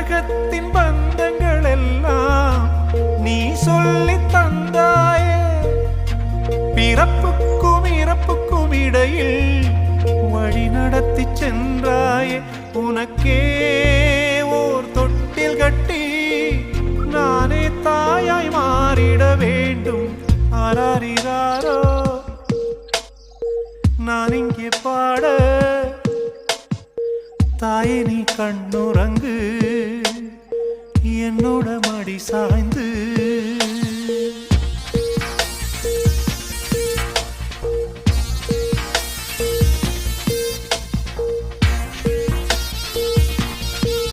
உலகத்தின் பந்தங்கள் எல்லாம் நீ சொல்லி தந்தாயே. பிறப்புக்கும் இறப்புக்கும் இடையில் வழி நடத்தி சென்றாயே. உனக்கே ஓர் தொட்டில் கட்டி நானே தாயாய் மாறிட வேண்டும். ஆராரிராரோ நான் இங்கே பாட, தாயே நீ கண்ணுறங்கு என்னோட மடி சாய்ந்து.